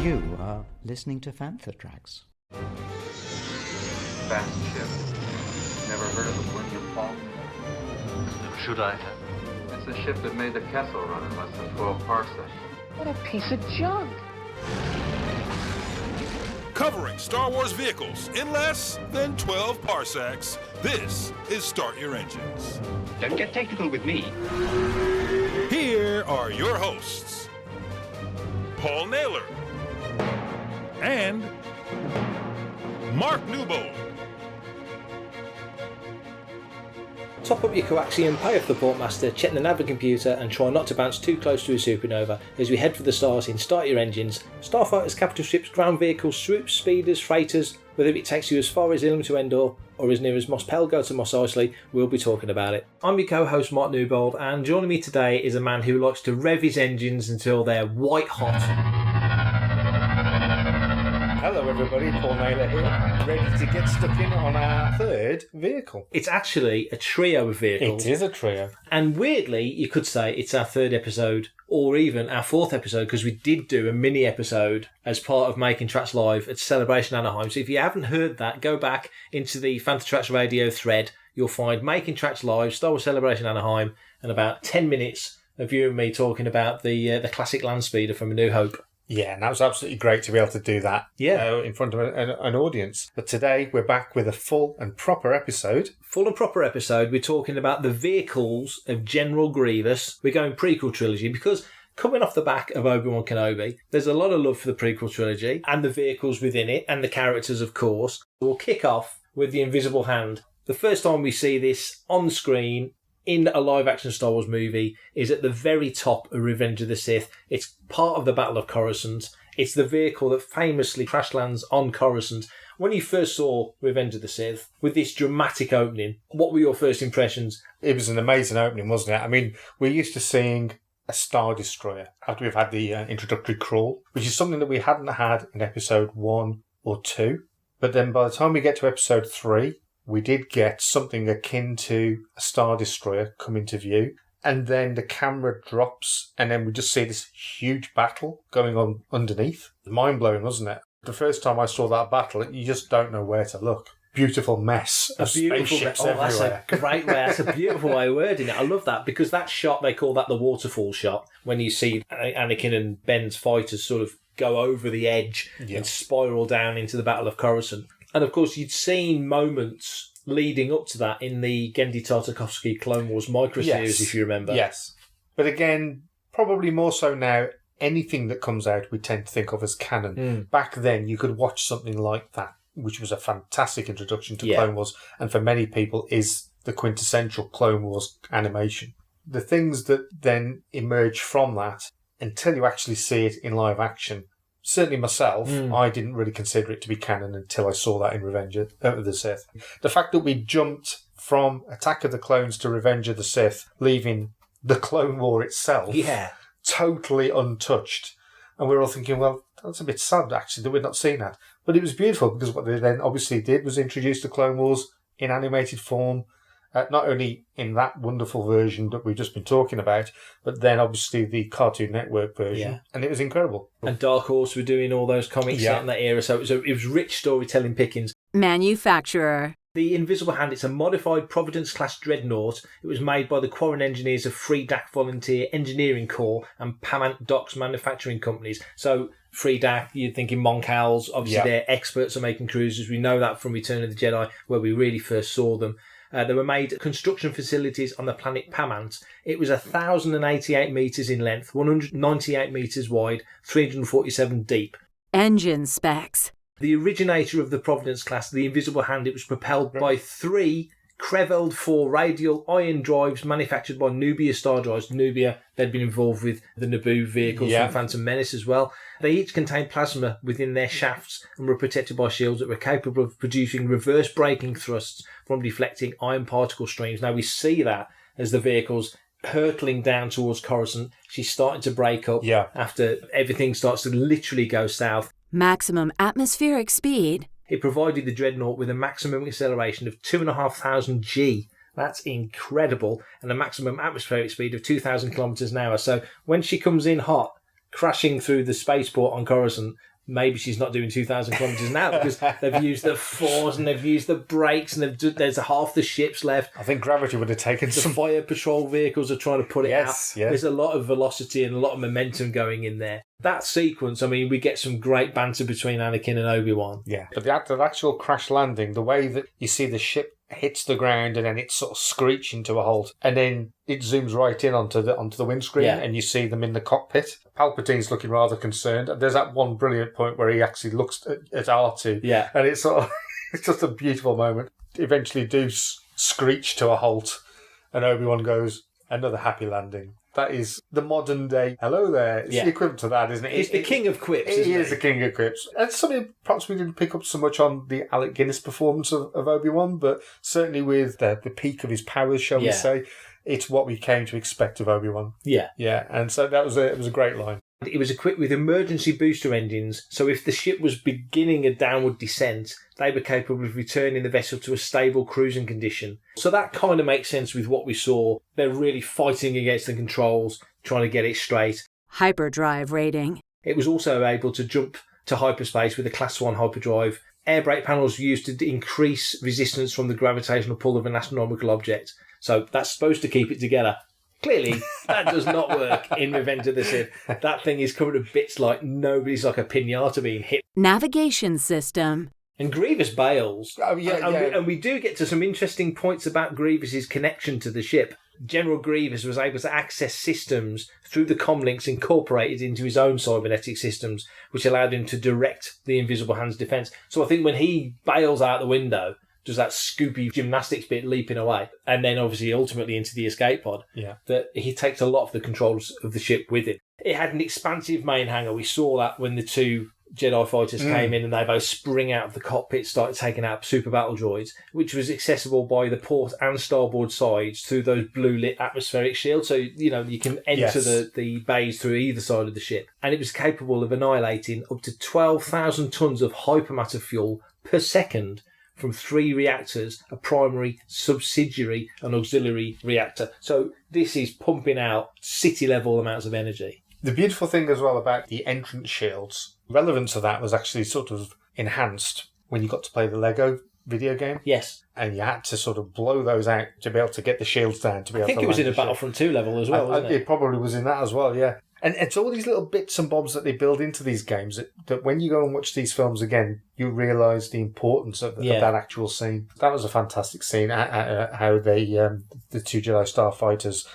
You are listening to Fantha Tracks. Fast ship. Never heard of it, William Paul? Should I have? It's the ship that made the Kessel run in less than 12 parsecs. What a piece of junk. Covering Star Wars vehicles in less than 12 parsecs, this is Start Your Engines. Don't get technical with me. Here are your hosts, Paul Naylor and Mark Newbold. Top up your coaxium, pay off the portmaster, check the nava computer and try not to bounce too close to a supernova as we head for the stars in Start Your Engines. Starfighters, capital ships, ground vehicles, swoops, speeders, freighters, whether it takes you as far as Ilum to Endor or as near as Mos Pelgo to Mos Eisley, we'll be talking about it. I'm your co-host Mark Newbold, and joining me today is a man who likes to rev his engines until they're white hot. Hello everybody, Paul Naylor here, ready to get stuck in on our third vehicle. It's actually a trio of vehicles. It is a trio. And weirdly, you could say it's our third episode, or even our fourth episode, because we did do a mini episode as part of Making Tracks Live at Celebration Anaheim. So if you haven't heard that, go back into the Fantha Tracks Radio thread. You'll find Making Tracks Live, Star Wars Celebration Anaheim, and about 10 minutes of you and me talking about the classic land speeder from A New Hope. Yeah, and that was absolutely great to be able to do that in front of an audience. But today we're back with a full and proper episode. Full and proper episode. We're talking about the vehicles of General Grievous. We're going prequel trilogy because coming off the back of Obi-Wan Kenobi, there's a lot of love for the prequel trilogy and the vehicles within it and the characters, of course. We'll kick off with the Invisible Hand. The first time we see this on screen in a live-action Star Wars movie is at the very top of Revenge of the Sith. It's part of the Battle of Coruscant. It's the vehicle that famously crash lands on Coruscant. When you first saw Revenge of the Sith, with this dramatic opening, what were your first impressions? It was an amazing opening, wasn't it? I mean, we're used to seeing a Star Destroyer after we've had the introductory crawl, which is something that we hadn't had in episode 1 or 2. But then by the time we get to episode 3, we did get something akin to a Star Destroyer come into view. And then the camera drops and then we just see this huge battle going on underneath. Mind-blowing, wasn't it? The first time I saw that battle, you just don't know where to look. Beautiful mess of spaceships everywhere. That's a great way. That's a beautiful way of wording it. I love that because that shot, they call that the waterfall shot, when you see Anakin and Ben's fighters sort of go over the edge and spiral down into the Battle of Coruscant. And of course, you'd seen moments leading up to that in the Genndy Tartakovsky Clone Wars micro-series, if you remember. Yes. But again, probably more so now, anything that comes out we tend to think of as canon. Back then, you could watch something like that, which was a fantastic introduction to Clone Wars, and for many people is the quintessential Clone Wars animation. The things that then emerge from that, until you actually see it in live action, certainly myself, I didn't really consider it to be canon until I saw that in Revenge of the Sith. The fact that we jumped from Attack of the Clones to Revenge of the Sith, leaving the Clone War itself totally untouched. And we were all thinking, well, that's a bit sad, actually, that we'd not seen that. But it was beautiful, because what they then obviously did was introduce the Clone Wars in animated form, not only in that wonderful version that we've just been talking about, but then obviously the Cartoon Network version. And it was incredible. And Dark Horse were doing all those comics set in that era, so it was rich storytelling pickings. Manufacturer. The Invisible Hand, it's a modified Providence-class dreadnought. It was made by the Quarren engineers of Free DAC Volunteer Engineering Corps and Pamant Docks manufacturing companies. So Free DAC, you're thinking Moncals, obviously they're experts at making cruisers. We know that from Return of the Jedi, where we really first saw them. They were made at construction facilities on the planet Pamant. It was 1,088 metres in length, 198 metres wide, 347 deep. Engine specs. The originator of the Providence class, the Invisible Hand, it was propelled by 3 Creveld 4 radial ion drives manufactured by Nubia Star Drives. Nubia, they'd been involved with the Naboo vehicles from Phantom Menace as well. They each contained plasma within their shafts and were protected by shields that were capable of producing reverse braking thrusts from deflecting ion particle streams. Now we see that as the vehicle's hurtling down towards Coruscant. She's starting to break up after everything starts to literally go south. Maximum atmospheric speed. It provided the Dreadnought with a maximum acceleration of 2,500 G. That's incredible. And a maximum atmospheric speed of 2,000 kilometres an hour. So when she comes in hot, crashing through the spaceport on Coruscant. Maybe she's not doing 2,000 kilometres now because they've used the force and they've used the brakes and there's half the ships left. I think gravity would have taken The some. fire patrol vehicles are trying to put it out. Yes. There's a lot of velocity and a lot of momentum going in there. That sequence, I mean, we get some great banter between Anakin and Obi-Wan. Yeah, but the actual crash landing, the way that you see the ship hits the ground and then it sort of screeching to a halt, and then it zooms right in onto the windscreen, and you see them in the cockpit. Palpatine's looking rather concerned. There's that one brilliant point where he actually looks at R2, and it's sort of it's just a beautiful moment. Eventually, do screech to a halt, and Obi-Wan goes, "Another happy landing." That is the modern day hello there. It's the equivalent to that, isn't it? He's the king of quips, isn't he? He is the king of quips. And something perhaps we didn't pick up so much on the Alec Guinness performance of Obi-Wan, but certainly with the peak of his powers, shall we say, it's what we came to expect of Obi-Wan. Yeah. Yeah, and so it was a great line. It was equipped with emergency booster engines, so if the ship was beginning a downward descent, they were capable of returning the vessel to a stable cruising condition. So that kind of makes sense with what we saw. They're really fighting against the controls, trying to get it straight. Hyperdrive rating. It was also able to jump to hyperspace with a Class 1 hyperdrive. Air brake panels used to increase resistance from the gravitational pull of an astronomical object. So that's supposed to keep it together. Clearly, that does not work in Revenge of the Sith. That thing is covered with bits like nobody's like a pinata being hit. Navigation system. And Grievous bails. Oh, yeah, And we do get to some interesting points about Grievous's connection to the ship. General Grievous was able to access systems through the comlinks incorporated into his own cybernetic systems, which allowed him to direct the Invisible Hand's defence. So I think when he bails out the window, does that scoopy gymnastics bit leaping away, and then obviously ultimately into the escape pod, that he takes a lot of the controls of the ship with him. It had an expansive main hangar. We saw that when the two Jedi fighters came in and they both spring out of the cockpit, started taking out super battle droids, which was accessible by the port and starboard sides through those blue lit atmospheric shields. So, you know, you can enter the bays through either side of the ship. And it was capable of annihilating up to 12,000 tons of hypermatter fuel per second from 3 reactors, a primary, subsidiary and auxiliary reactor. So this is pumping out city-level amounts of energy. The beautiful thing as well about the entrance shields, relevance of that was actually sort of enhanced when you got to play the Lego video game. Yes. And you had to sort of blow those out to be able to get the shields down. To be able to I think it was in a Battlefront 2 level as well, wasn't it? It probably was in that as well, yeah. And it's all these little bits and bobs that they build into these games that when you go and watch these films again, you realise the importance of that actual scene. That was a fantastic scene, how they the two Jedi starfighters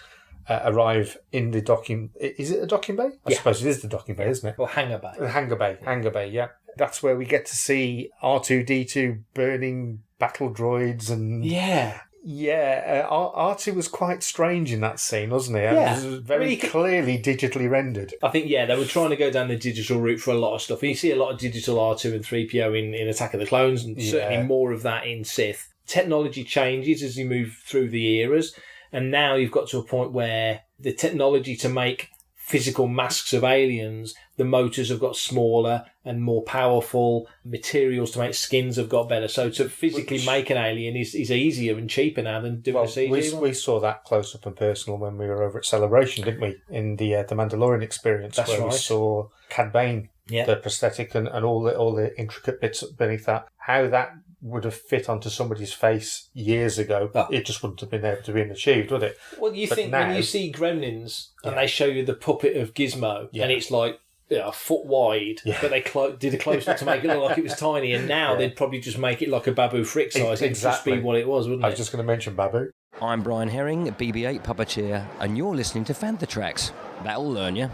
arrive in the docking... Is it a docking bay? I suppose it is the docking bay, isn't it? Or hangar bay. The hangar bay, yeah. That's where we get to see R2-D2 burning battle droids and... Yeah. Yeah, R2 was quite strange in that scene, wasn't he? Yeah. It was very clearly digitally rendered. I think, they were trying to go down the digital route for a lot of stuff. And you see a lot of digital R2 and 3PO in Attack of the Clones, and certainly more of that in Sith. Technology changes as you move through the eras, and now you've got to a point where the technology to make physical masks of aliens, the motors have got smaller and more powerful, materials to make skins have got better. So to physically make an alien is easier and cheaper now than doing a CG one. We saw that close up and personal when we were over at Celebration, didn't we? In the Mandalorian experience. That's right. We saw Cad Bane, the prosthetic and all the intricate bits beneath that. How that would have fit onto somebody's face years ago, it just wouldn't have been able to be achieved, would it? Well, you think now, when you see Gremlins and they show you the puppet of Gizmo and it's like a foot wide, but they did a close-up to make it look like it was tiny, and now they'd probably just make it like a Babu Frick size. It'd just be what it was, wouldn't it? I was just going to mention Babu. I'm Brian Herring, BB-8 puppeteer, and you're listening to Fantha Tracks. That'll learn you.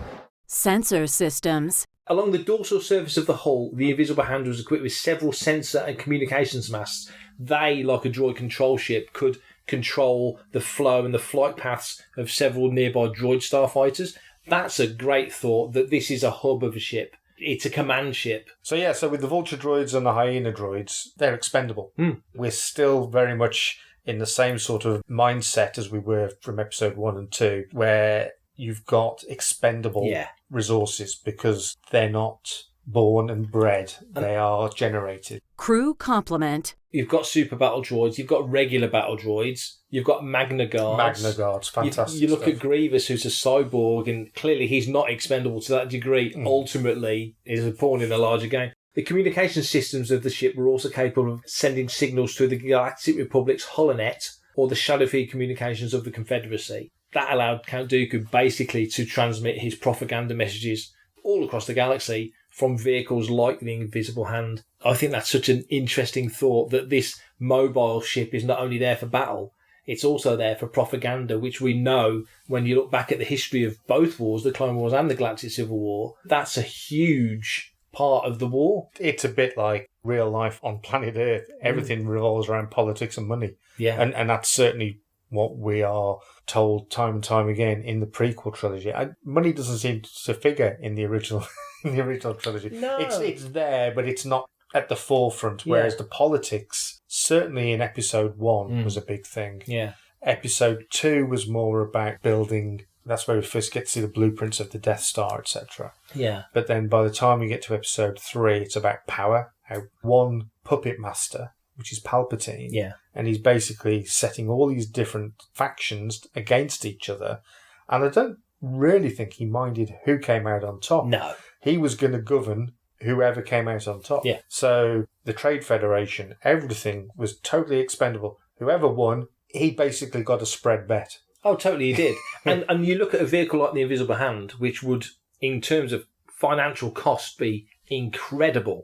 Sensor systems. Along the dorsal surface of the hull, the Invisible Hand was equipped with several sensor and communications masts. They, like a droid control ship, could control the flow and the flight paths of several nearby droid starfighters. That's a great thought, that this is a hub of a ship. It's a command ship. So with the Vulture droids and the Hyena droids, they're expendable. We're still very much in the same sort of mindset as we were from episode 1 and 2, where you've got expendable resources because they're not born and bred. They are generated. Crew complement. You've got super battle droids, you've got regular battle droids, you've got Magna Guards. Magna Guards, fantastic. You look at Grievous, who's a cyborg, and clearly he's not expendable to that degree. Ultimately, is a pawn in a larger game. The communication systems of the ship were also capable of sending signals through the Galactic Republic's holonet or the shadow feed communications of the Confederacy. That allowed Count Dooku basically to transmit his propaganda messages all across the galaxy from vehicles like the Invisible Hand. I think that's such an interesting thought, that this mobile ship is not only there for battle, it's also there for propaganda, which we know when you look back at the history of both wars, the Clone Wars and the Galactic Civil War, that's a huge part of the war. It's a bit like real life on planet Earth. Everything revolves around politics and money. Yeah. And that's certainly what we are told time and time again in the prequel trilogy. Money doesn't seem to figure in the original trilogy. No. It's there, but it's not at the forefront, whereas the politics, certainly in episode 1, was a big thing. Yeah. Episode 2 was more about building. That's where we first get to see the blueprints of the Death Star, etc. Yeah. But then by the time we get to episode 3, it's about power. How one puppet master, which is Palpatine, and he's basically setting all these different factions against each other. And I don't really think he minded who came out on top. No. He was going to govern whoever came out on top. Yeah. So the Trade Federation, everything was totally expendable. Whoever won, he basically got a spread bet. Oh, totally, he did. and you look at a vehicle like the Invisible Hand, which would, in terms of financial cost, be incredibly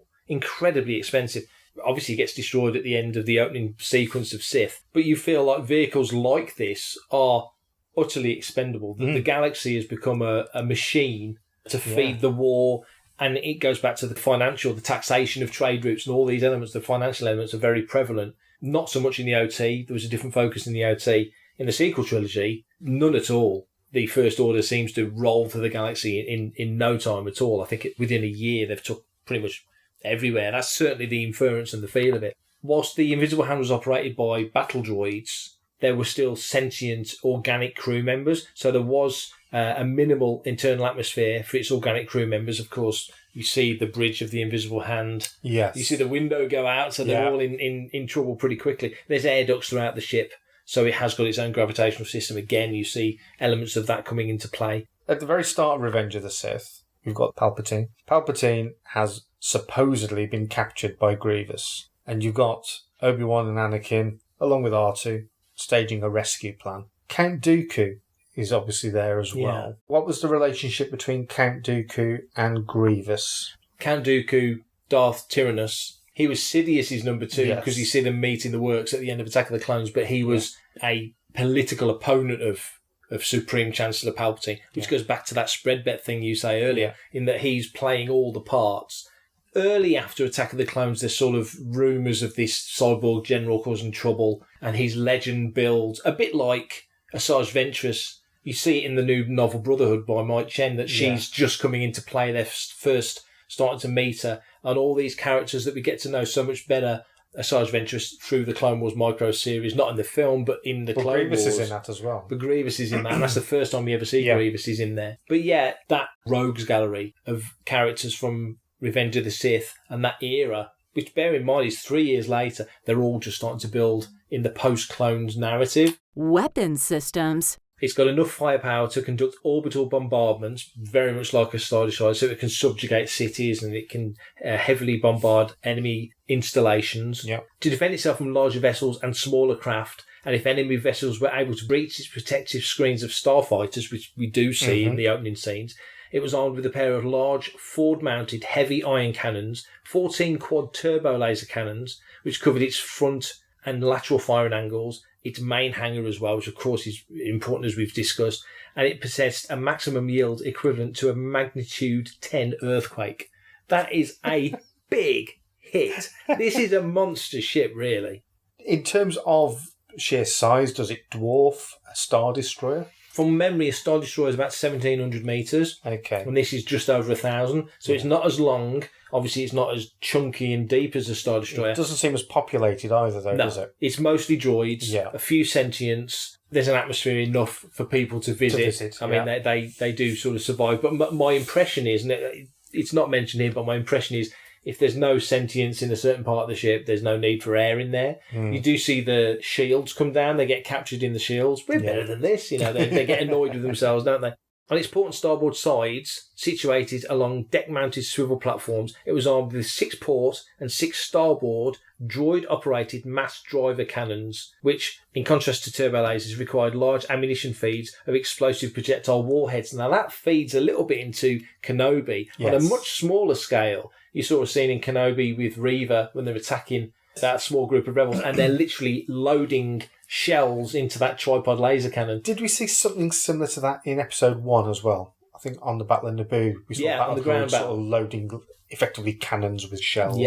expensive. Obviously, it gets destroyed at the end of the opening sequence of Sith. But you feel like vehicles like this are utterly expendable. The galaxy has become a machine to feed the war. And it goes back to the taxation of trade routes and all these elements. The financial elements are very prevalent. Not so much in the OT. There was a different focus in the OT. In the sequel trilogy, none at all. The First Order seems to roll through the galaxy in no time at all. I think within a year they've took pretty much everywhere. That's certainly the inference and the feel of it. Whilst the Invisible Hand was operated by battle droids, there were still sentient organic crew members. So there was a minimal internal atmosphere for its organic crew members. Of course, you see the bridge of the Invisible Hand. Yes. You see the window go out, so they're all in trouble pretty quickly. There's air ducts throughout the ship, so it has got its own gravitational system. Again, you see elements of that coming into play. At the very start of Revenge of the Sith, we've got Palpatine. Palpatine has supposedly been captured by Grievous. And you've got Obi-Wan and Anakin, along with R2, staging a rescue plan. Count Dooku is obviously there as well. Yeah. What was the relationship between Count Dooku and Grievous? Count Dooku, Darth Tyrannus. He was Sidious's number 2 because you see them meet in the works at the end of Attack of the Clones, but he was a political opponent of Supreme Chancellor Palpatine, which goes back to that spread bet thing you say earlier, in that he's playing all the parts. Early after Attack of the Clones, there's sort of rumours of this cyborg general causing trouble, and his legend builds, a bit like Asajj Ventress. You see it in the new novel Brotherhood by Mike Chen, that she's just coming into play. They're first starting to meet her, and all these characters that we get to know so much better, Asajj Ventress, through the Clone Wars micro series, not in the film, but in the Clone Grievous Wars. is in that as well. But Grievous is in that, and that's the first time we ever see Grievous is in there. But that rogues gallery of characters from Revenge of the Sith and that era, which bear in mind is 3 years later, they're all just starting to build in the post-clones narrative. Weapon systems. It's got enough firepower to conduct orbital bombardments, very much like a Star Destroyer, so it can subjugate cities and it can heavily bombard enemy installations to defend itself from larger vessels and smaller craft. And if enemy vessels were able to breach its protective screens of starfighters, which we do see in the opening scenes, it was armed with a pair of large forward-mounted heavy iron cannons, 14 quad-turbo laser cannons, which covered its front and lateral firing angles, its main hangar as well, which of course is important as we've discussed, and it possessed a maximum yield equivalent to a magnitude 10 earthquake. That is a big hit. This is a monster ship, really. In terms of sheer size, does it dwarf a Star Destroyer? From memory, a Star Destroyer is about 1,700 metres. Okay. And this is just over 1,000. So it's not as long. Obviously, it's not as chunky and deep as a Star Destroyer. It doesn't seem as populated either, though, does it? It's mostly droids, a few sentients. There's an atmosphere enough for people to visit. I mean, they do sort of survive. But my impression is, and It's not mentioned here, but my impression is if there's no sentience in a certain part of the ship, there's no need for air in there. You do see the shields come down. They get captured in the shields. We're better than this. They get annoyed with themselves, don't they? On its port and starboard sides, situated along deck-mounted swivel platforms, it was armed with 6 port and 6 starboard droid-operated mass driver cannons, which, in contrast to turbo lasers, required large ammunition feeds of explosive projectile warheads. Now, that feeds a little bit into Kenobi. Yes. On a much smaller scale, you saw a scene in Kenobi with Reva when they're attacking that small group of rebels, and they're literally loading shells into that tripod laser cannon. Did we see something similar to that in episode 1 as well? I think on the Battle of Naboo, we saw on the ground battle, sort of loading effectively cannons with shells.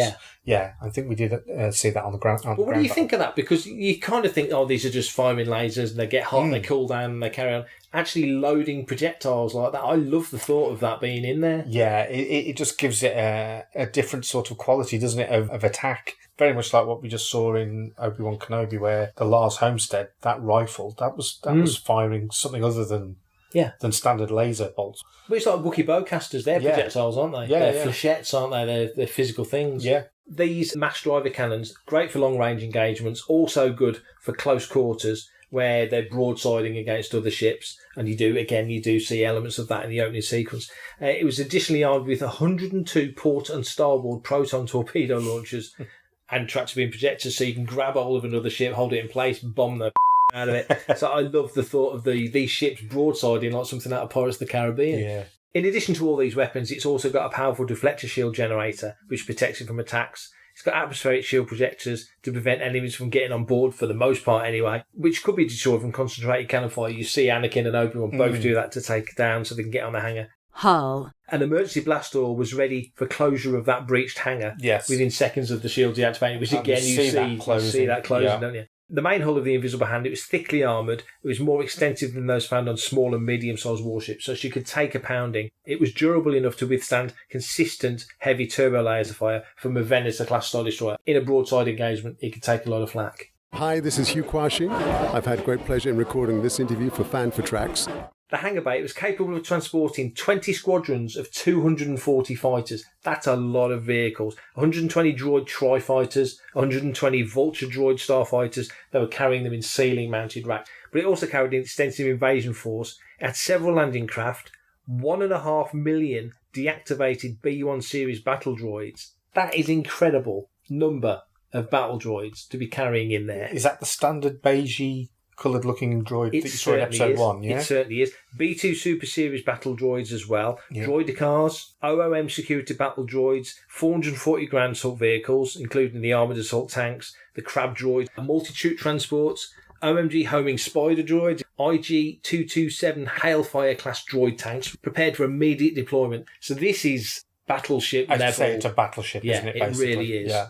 Yeah, I think we did see that on the ground. But what do you think of that? Because you kind of think, these are just firing lasers, and they get hot, and they cool down, and they carry on. Actually loading projectiles like that, I love the thought of that being in there. Yeah, it just gives it a different sort of quality, doesn't it, of attack. Very much like what we just saw in Obi-Wan Kenobi, where the Lars Homestead, that rifle, that was firing something other than standard laser bolts. But it's like Wookiee bowcasters, they're projectiles, aren't they? Yeah, they're flechettes, aren't they? They're physical things. Yeah. These mass driver cannons, great for long-range engagements, also good for close quarters, where they're broadsiding against other ships, and you do see elements of that in the opening sequence. It was additionally armed with 102 port and starboard proton torpedo launchers and tractor beam projectors, so you can grab hold of another ship, hold it in place, bomb the out of it. So I love the thought of these ships broadsiding like something out of Pirates of the Caribbean. Yeah. In addition to all these weapons, it's also got a powerful deflector shield generator, which protects it from attacks. It's got atmospheric shield projectors to prevent enemies from getting on board, for the most part anyway, which could be destroyed from concentrated cannon fire. You see Anakin and Obi-Wan both do that to take it down so they can get on the hangar. Hull. An emergency blast door was ready for closure of that breached hangar within seconds of the shield deactivating, which again you see that closing, don't you? The main hull of the Invisible Hand, it was thickly armoured. It was more extensive than those found on small and medium-sized warships, so she could take a pounding. It was durable enough to withstand consistent, heavy turbo laser fire from a Venator-class Star Destroyer. In a broadside engagement, it could take a lot of flak. Hi, this is Hugh Quashing. I've had great pleasure in recording this interview for Fan4Tracks. The hangar bay was capable of transporting 20 squadrons of 240 fighters. That's a lot of vehicles. 120 droid tri-fighters, 120 Vulture droid starfighters. They were carrying them in ceiling-mounted racks. But it also carried an extensive invasion force. It had several landing craft, 1.5 million deactivated B-1 series battle droids. That is incredible number of battle droids to be carrying in there. Is that the standard beigey coloured looking droid that you saw in episode 1, yeah? It certainly is. B2 Super Series battle droids as well. Yeah. Droidicars, OOM security battle droids, 440 ground assault vehicles, including the armoured assault tanks, the crab droids, multi-troop transports, OMG homing spider droids, IG-227 Hailfire class droid tanks prepared for immediate deployment. So this is battleship level. I'd say it's a battleship, isn't it, basically? It really is. Yeah.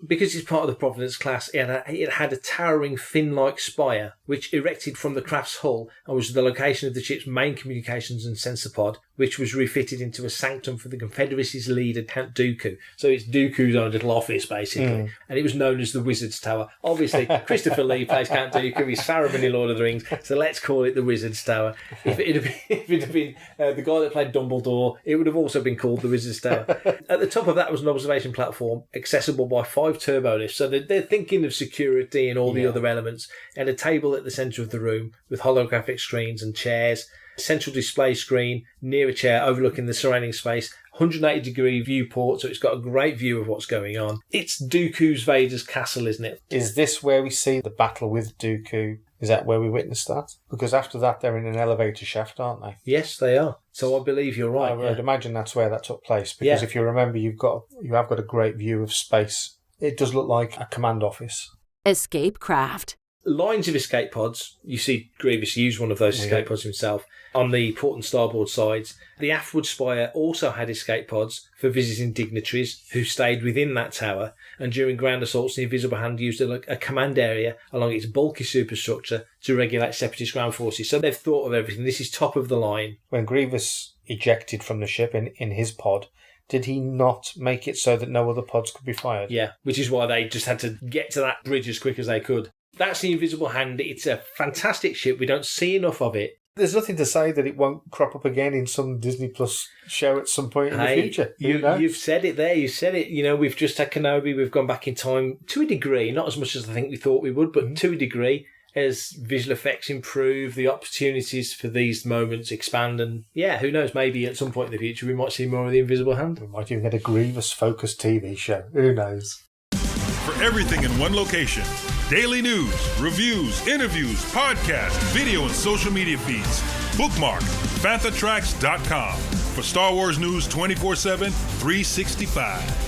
Because it's part of the Providence class, it had a towering fin-like spire, which erected from the craft's hull and was the location of the ship's main communications and sensor pod, which was refitted into a sanctum for the Confederacy's leader, Count Dooku. So it's Dooku's own little office, basically. And it was known as the Wizard's Tower. Obviously, Christopher Lee plays Count Dooku. He's Saruman in Lord of the Rings, so let's call it the Wizard's Tower. If it had been the guy that played Dumbledore, it would have also been called the Wizard's Tower. At the top of that was an observation platform, accessible by 5 turbo lifts. So they're thinking of security and all the other elements. And a table at the centre of the room with holographic screens and chairs. Central display screen near a chair overlooking the surrounding space, 180 degree viewport, so it's got a great view of what's going on. It's Dooku's Vader's castle, isn't it? Is this where we see the battle with Dooku? Is that where we witnessed that? Because after that they're in an elevator shaft, aren't they? Yes, they are. So I believe you're right. I would imagine that's where that took place, because if you remember, you have got a great view of space. It does look like a command office. Escape craft. Lines of escape pods. You see Grievous use one of those escape pods himself on the port and starboard sides. The aftward spire also had escape pods for visiting dignitaries who stayed within that tower, and during ground assaults the Invisible Hand used a command area along its bulky superstructure to regulate separatist ground forces. So they've thought of everything. This is top of the line. When Grievous ejected from the ship in his pod, did he not make it so that no other pods could be fired? Yeah, which is why they just had to get to that bridge as quick as they could. That's the Invisible Hand. It's a fantastic ship. We don't see enough of it. There's nothing to say that it won't crop up again in some Disney Plus show at some point in the future. You've said it there. You said it. We've just had Kenobi. We've gone back in time to a degree, not as much as I think we thought we would, but to a degree. As visual effects improve, the opportunities for these moments expand, and who knows, maybe at some point in the future we might see more of the Invisible Hand. We might even get a Grievous-focused TV show. Who knows? For everything in one location, daily news, reviews, interviews, podcasts, video and social media feeds, bookmark fanthatracks.com for Star Wars news 24/7, 365.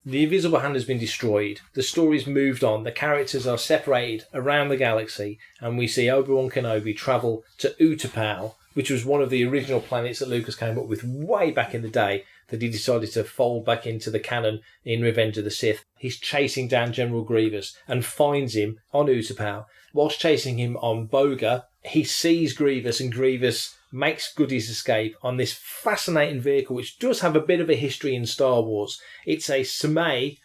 The Invisible Hand has been destroyed. The story's moved on. The characters are separated around the galaxy, and we see Obi-Wan Kenobi travel to Utapau, which was one of the original planets that Lucas came up with way back in the day that he decided to fold back into the canon in Revenge of the Sith. He's chasing down General Grievous and finds him on Utapau. Whilst chasing him on Boga, he sees Grievous, and Grievous makes good his escape on this fascinating vehicle, which does have a bit of a history in Star Wars. It's a Samu.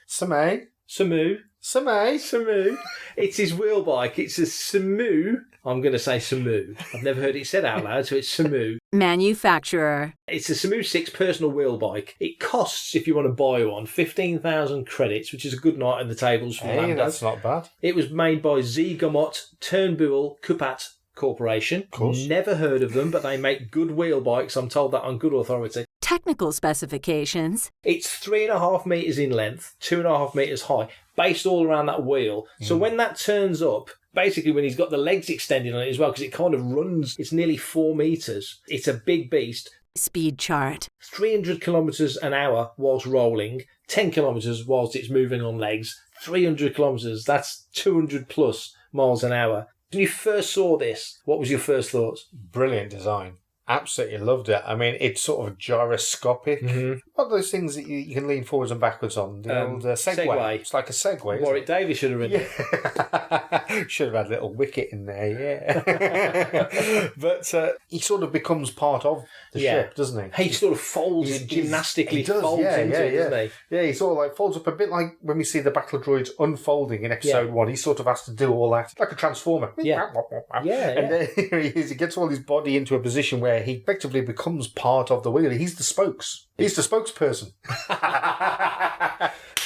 It's his wheel bike. It's a Samu. I'm going to say Samu. I've never heard it said out loud, so it's Samu. Manufacturer. It's a Samu 6 personal wheel bike. It costs, if you want to buy one, 15,000 credits, which is a good night in the tables for Lambda. That's not bad. It was made by Zygomot Turnbull Kupat Corporation. Of course. Never heard of them, but they make good wheel bikes. I'm told that on good authority. Technical specifications. It's 3.5 metres in length, 2.5 metres high, based all around that wheel. So when that turns up, basically when he's got the legs extended on it as well, because it kind of runs, it's nearly 4 metres. It's a big beast. Speed chart. 300 kilometres an hour whilst rolling, 10 kilometres whilst it's moving on legs, 300 kilometres, that's 200 plus miles an hour. When you first saw this, what was your first thoughts? Brilliant design. Absolutely loved it. I mean, it's sort of gyroscopic. One of those things that you can lean forwards and backwards on. The old Segway. It's like a Segway. Warwick Davis should have ridden it. Should have had a little wicket in there, yeah. But he sort of becomes part of the ship, doesn't he? He sort of folds, gymnastically folds into it, doesn't he? Yeah, he sort of like folds up a bit like when we see the Battle of Droids unfolding in Episode 1. He sort of has to do all that, like a Transformer. And then he gets all his body into a position where he effectively becomes part of the wheel. He's the spokes. He's the spokesperson.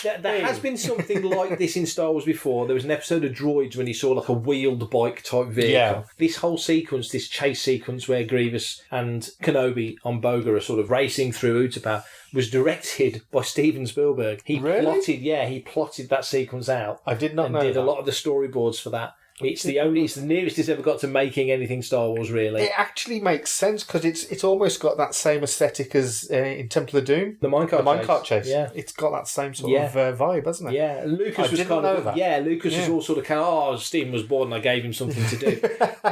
There has been something like this in Star Wars before. There was an episode of Droids when he saw like a wheeled bike type vehicle. Yeah. This whole sequence, this chase sequence where Grievous and Kenobi on Boga are sort of racing through Utapau, was directed by Steven Spielberg. He plotted that sequence out. I did not know that. Did a lot of the storyboards for that. It's the nearest it's ever got to making anything Star Wars, really. It actually makes sense because it's almost got that same aesthetic as in Temple of Doom. The minecart chase. Yeah, it's got that same sort of vibe, hasn't it? Yeah, Lucas was kind of that. Yeah, Lucas was all sort of Stephen was bored and I gave him something to do.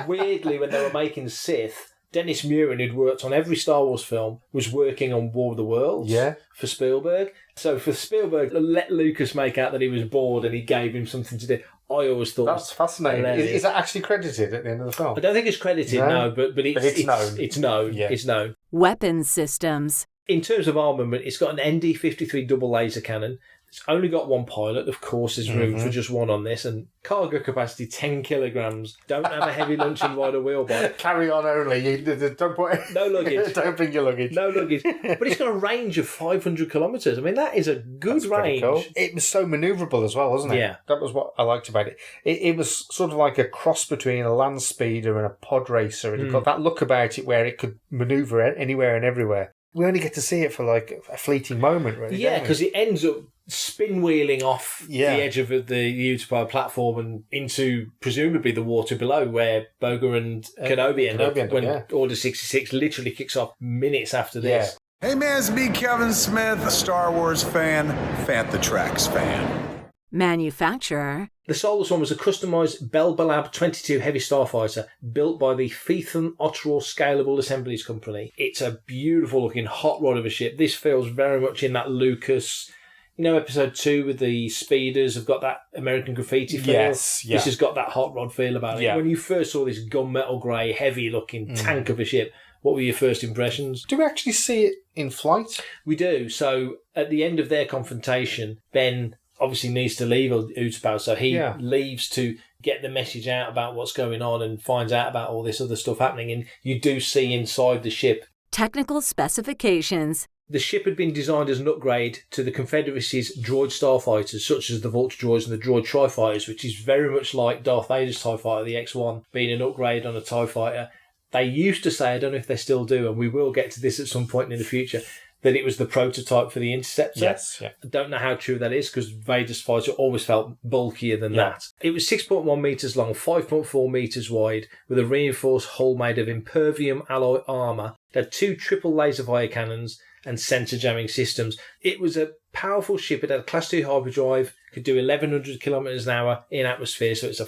Weirdly, when they were making Sith, Dennis Muren, who'd worked on every Star Wars film, was working on War of the Worlds for Spielberg. So for Spielberg, let Lucas make out that he was bored and he gave him something to do. I always thought that's fascinating. Is that actually credited at the end of the film? I don't think it's credited, no, but it's known. It's known. Yeah. It's known. Weapons systems. In terms of armament, it's got an ND-53 double laser cannon. It's only got one pilot. Of course, there's room for just one on this. And cargo capacity, 10 kilograms. Don't have a heavy lunch and ride a wheel bike. Carry on only. Don't put no luggage. Don't bring your luggage. No luggage. But it's got a range of 500 kilometres. I mean, that is a good range. Cool. It was so manoeuvrable as well, wasn't it? Yeah. That was what I liked about it. It was sort of like a cross between a land speeder and a pod racer. And it got that look about it where it could manoeuvre anywhere and everywhere. We only get to see it for like a fleeting moment, really. Yeah, because it ends up spin-wheeling off the edge of the Utapau platform and into presumably the water below where Boga and Kenobi end up when Order 66 literally kicks off minutes after this. Hey man, it's me, Kevin Smith, a Star Wars fan, Fantha Tracks fan. Manufacturer. The Soulless One was a customised Bell Balab 22 heavy starfighter built by the Feetham Otterall Scalable Assemblies Company. It's a beautiful looking hot rod of a ship. This feels very much in that Lucas, Episode 2 with the speeders have got that American graffiti feel. Yes, yeah. This has got that hot rod feel about it. Yeah. When you first saw this gunmetal grey, heavy looking tank of a ship, what were your first impressions? Do we actually see it in flight? We do. So at the end of their confrontation, Ben obviously needs to leave Utapau, so he leaves to get the message out about what's going on and finds out about all this other stuff happening. And you do see inside the ship. Technical specifications. The ship had been designed as an upgrade to the Confederacy's droid starfighters, such as the Vulture droids and the droid tri-fighters, which is very much like Darth Vader's TIE fighter, the X-1, being an upgrade on a TIE fighter. They used to say, I don't know if they still do, and we will get to this at some point in the future, that it was the prototype for the Interceptor. Yes, yeah. I don't know how true that is, because Vader's fighter always felt bulkier than that. It was 6.1 metres long, 5.4 metres wide, with a reinforced hull made of impervium alloy armour. It had 2 triple laser fire cannons and sensor jamming systems. It was a powerful ship. It had a Class 2 hyperdrive, could do 1,100 kilometres an hour in atmosphere, so it's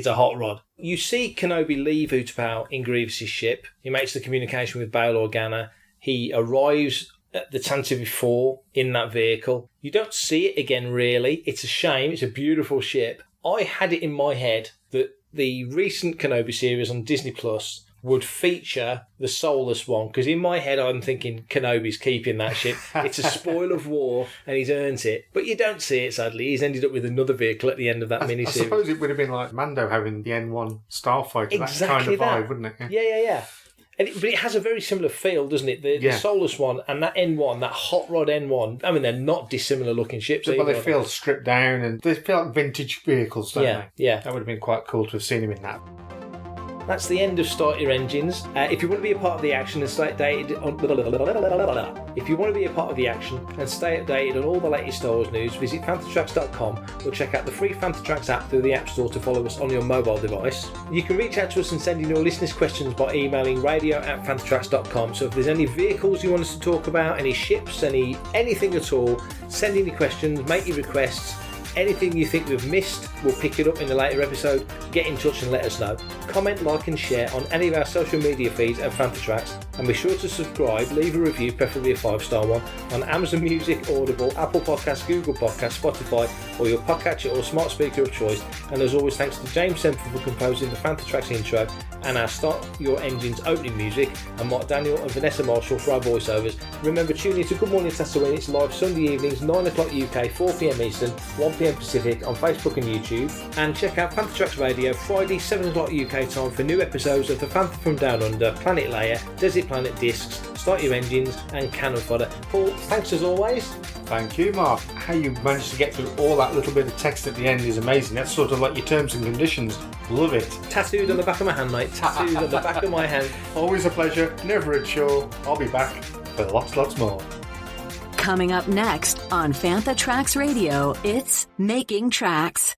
a hot rod. You see Kenobi leave Utapau in Grievous' ship. He makes the communication with Bail Organa. He arrives at the Tantive 4 in that vehicle. You don't see it again, really. It's a shame. It's a beautiful ship. I had it in my head that the recent Kenobi series on Disney Plus would feature the Soulless One, because in my head I'm thinking Kenobi's keeping that ship. It's a spoil of war and he's earned it. But you don't see it, sadly. He's ended up with another vehicle at the end of that miniseries. I suppose it would have been like Mando having the N1 Starfighter, exactly that kind of vibe, wouldn't it? Yeah. But it has a very similar feel, doesn't it? The Soulless One and that N1, that hot rod N1, I mean, they're not dissimilar looking ships. But they feel stripped down and they feel like vintage vehicles, don't they? Yeah. That would have been quite cool to have seen him in that. That's the end of Start Your Engines. If you want to be a part of the action and stay updated on all the latest Star Wars news, visit FanthaTracks.com or check out the free FanthaTracks app through the App Store to follow us on your mobile device. You can reach out to us and send in your listeners' questions by emailing radio@FanthaTracks.com. So if there's any vehicles you want us to talk about, any ships, anything at all, send in your questions, make your requests. Anything you think we've missed, we'll pick it up in a later episode. Get in touch and let us know. Comment, like and share on any of our social media feeds at FanthaTracks, and be sure to subscribe, leave a review, preferably a 5-star one, on Amazon Music, Audible, Apple Podcasts, Google Podcasts, Spotify, or your podcatcher or smart speaker of choice. And as always, thanks to James Semple for composing the FanthaTracks intro and our Start Your Engines opening music, and Mark Daniel and Vanessa Marshall for our voiceovers. Remember, tune in to Good Morning Tatooine. It's live Sunday evenings, 9 o'clock UK, 4 PM Eastern, 1 PM Pacific on Facebook and YouTube. And check out FanthaTracks Radio Friday, 7 o'clock UK time for new episodes of The Fantha from Down Under, Planet Leia, Desert Planet Discs, Start Your Engines and Cannon Fodder. Paul, thanks as always. Thank you, Mark. How you managed to get through all that little bit of text at the end is amazing. That's sort of like your terms and conditions. Love it. Tattooed on the back of my hand, mate. Tattooed on the back of my hand. Always a pleasure. Never a chore. I'll be back for lots more. Coming up next on FanthaTracks Radio, it's Making Tracks.